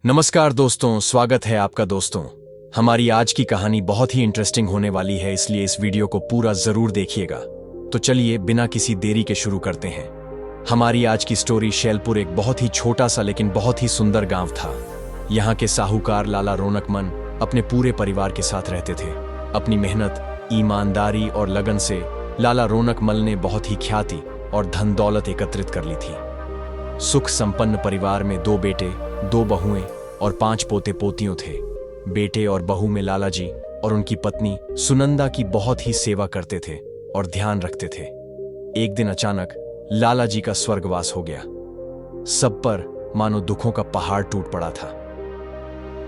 नमस्कार दोस्तों, स्वागत है आपका दोस्तों। हमारी आज की कहानी बहुत ही इंटरेस्टिंग होने वाली है, इसलिए इस वीडियो को पूरा जरूर देखिएगा। तो चलिए बिना किसी देरी के शुरू करते हैं। हमारी आज की स्टोरी शैलपुर एक बहुत ही छोटा सा लेकिन बहुत ही सुंदर गांव था। यहाँ के साहूकार लाला रौनकमन अपने पूरे परिवार के साथ रहते थे। अपनी मेहनत, ईमानदारी और लगन से लाला रौनकमल ने बहुत ही ख्याति और धन दौलत एकत्रित कर ली थी। सुख संपन्न परिवार में 2 बेटे, 2 बहुएं और 5 पोते पोतियों थे। बेटे और बहू में लाला जी और उनकी पत्नी सुनंदा की बहुत ही सेवा करते थे और ध्यान रखते थे। एक दिन अचानक लाला जी का स्वर्गवास हो गया। सब पर मानो दुखों का पहाड़ टूट पड़ा था।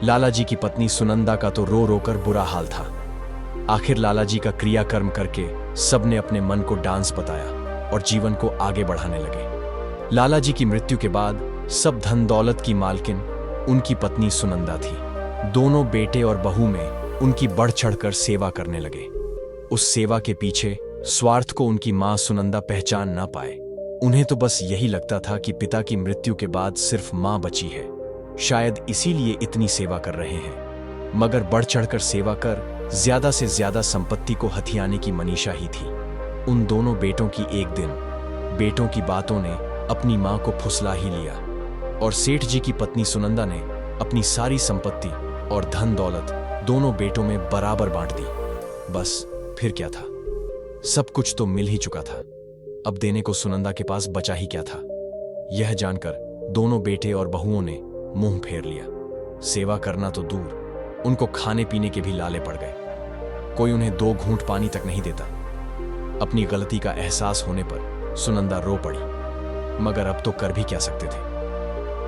लाला जी की पत्नी सुनंदा का तो रो रो कर बुरा हाल था। आखिर लाला जी का क्रियाकर्म करके सबने अपने मन को डांस बताया और जीवन को आगे बढ़ाने लगे। लाला जी की मृत्यु के बाद सब धन दौलत की मालकिन उनकी पत्नी सुनंदा थी। दोनों बेटे और बहू में उनकी बढ़ चढ़कर सेवा करने लगे। उस सेवा के पीछे स्वार्थ को उनकी मां सुनंदा पहचान ना पाए। उन्हें तो बस यही लगता था कि पिता की मृत्यु के बाद सिर्फ मां बची है, शायद इसीलिए इतनी सेवा कर रहे हैं। मगर बढ़ चढ़कर सेवा कर ज्यादा से ज्यादा संपत्ति को हथियाने की मनीषा ही थी। उन दोनों बेटों की एक दिन बेटों की बातों ने अपनी मां को फुसला ही लिया और सेठ जी की पत्नी सुनंदा ने अपनी सारी संपत्ति और धन दौलत दोनों बेटों में बराबर बांट दी। बस फिर क्या था, सब कुछ तो मिल ही चुका था। अब देने को सुनंदा के पास बचा ही क्या था। यह जानकर दोनों बेटे और बहुओं ने मुंह फेर लिया। सेवा करना तो दूर, उनको खाने पीने के भी लाले पड़ गए। कोई उन्हें 2 घूंट पानी तक नहीं देता। अपनी गलती का एहसास होने पर सुनंदा रो पड़ी, मगर अब तो कर भी क्या सकते थे।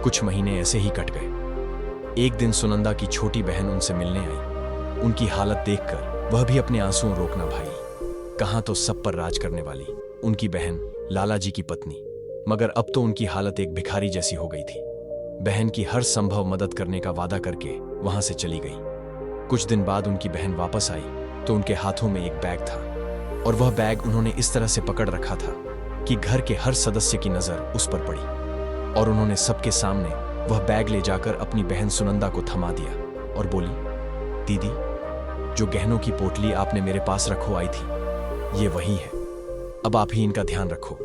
कुछ महीने ऐसे ही कट गए। एक दिन सुनंदा की छोटी बहन उनसे मिलने आई। उनकी हालत देखकर वह भी अपने आंसुओं रोक ना भाई। कहां तो सब पर राज करने वाली उनकी बहन लाला जी की पत्नी, मगर अब तो उनकी हालत एक भिखारी जैसी हो गई थी। बहन की हर संभव मदद करने का वादा करके वहां से चली गई। कुछ दिन बाद उनकी बहन वापस आई तो उनके हाथों में एक बैग था और वह बैग उन्होंने इस तरह से पकड़ रखा था कि घर के हर सदस्य की नजर उस पर पड़ी और उन्होंने सबके सामने वह बैग ले जाकर अपनी बहन सुनंदा को थमा दिया और बोली, दीदी, जो गहनों की पोटली आपने मेरे पास रखो आई थी, ये वही है। अब आप ही इनका ध्यान रखो।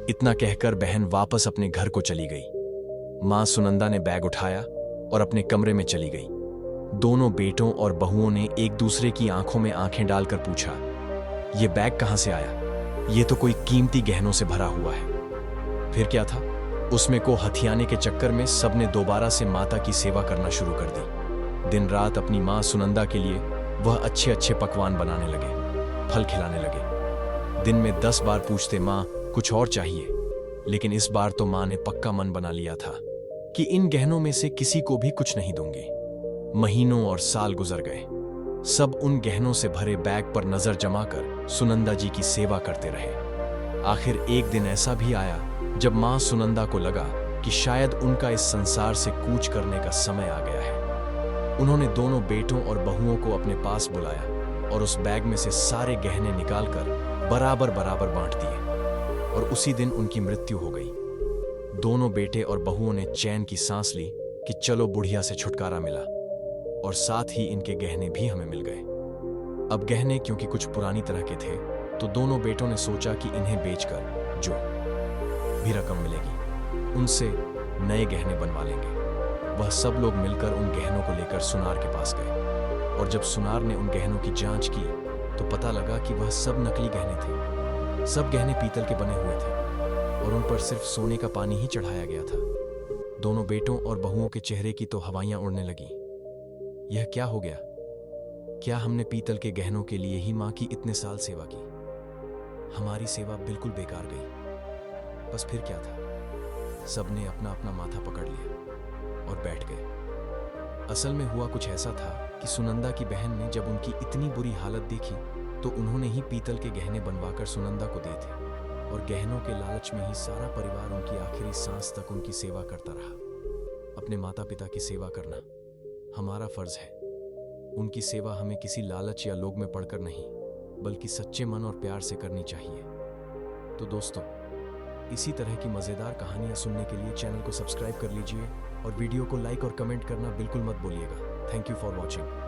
इतना कहकर बहन वापस अपने घर को चली गई। मां सुनंदा ने बैग उठाया और अपने कमरे में चली गई। दोनों बेटों और बहुओं ने एक दूसरे की आंखों में आंखें डालकर पूछा, यह बैग कहां से आया? ये तो कोई कीमती गहनों से भरा हुआ है। फिर क्या था, उसमें को हथियाने के चक्कर में सबने दोबारा से माता की सेवा करना शुरू कर दी। दिन रात अपनी मां सुनंदा के लिए वह अच्छे अच्छे पकवान बनाने लगे, फल खिलाने लगे। दिन में 10 बार पूछते, मां कुछ और चाहिए? लेकिन इस बार तो मां ने पक्का मन बना लिया था कि इन गहनों में से किसी को भी कुछ नहीं दूंगी। महीनों और साल गुजर गए। सब उन गहनों से भरे बैग पर नजर जमाकर सुनंदा जी की सेवा करते रहे। आखिर एक दिन ऐसा भी आया जब मां सुनंदा को लगा कि शायद उनका इस संसार से कूच करने का समय आ गया है। उन्होंने दोनों बेटों और बहुओं को अपने पास बुलाया और उस बैग में से सारे गहने निकालकर बराबर बराबर बांट दिए और उसी दिन उनकी मृत्यु हो गई। दोनों बेटे और बहुओं ने चैन की सांस ली कि चलो बुढ़िया से छुटकारा मिला और साथ ही इनके गहने भी हमें मिल गए। अब गहने क्योंकि कुछ पुरानी तरह के थे तो दोनों बेटों ने सोचा कि इन्हें बेचकर जो भी रकम मिलेगी उनसे नए गहने बनवा लेंगे। वह सब लोग मिलकर उन गहनों को लेकर सुनार के पास गए और जब सुनार ने उन गहनों की जांच की तो पता लगा कि वह सब नकली गहने थे। सब गहने पीतल के बने हुए थे और उन पर सिर्फ सोने का पानी ही चढ़ाया गया था। दोनों बेटों और बहुओं के चेहरे की तो हवाइयां उड़ने लगी। यह क्या हो गया? क्या हमने पीतल के गहनों के लिए ही मां की इतने साल सेवा की? हमारी सेवा बिल्कुल बेकार गई। बस फिर क्या था, सबने अपना अपना माथा पकड़ लिया और बैठ गए। असल में हुआ कुछ ऐसा था कि सुनंदा की बहन ने जब उनकी इतनी बुरी हालत देखी तो उन्होंने ही पीतल के गहने बनवाकर सुनंदा को दिए थे और गहनों के लालच में ही सारा परिवार उनकी आखिरी सांस तक उनकी सेवा करता रहा। अपने माता पिता की सेवा करना हमारा फर्ज है। उनकी सेवा हमें किसी लालच या लोभ में पड़कर नहीं, बल्कि सच्चे मन और प्यार से करनी चाहिए। तो दोस्तों, इसी तरह की मजेदार कहानियां सुनने के लिए चैनल को सब्सक्राइब कर लीजिए और वीडियो को लाइक और कमेंट करना बिल्कुल मत भूलिएगा। Thank you for watching.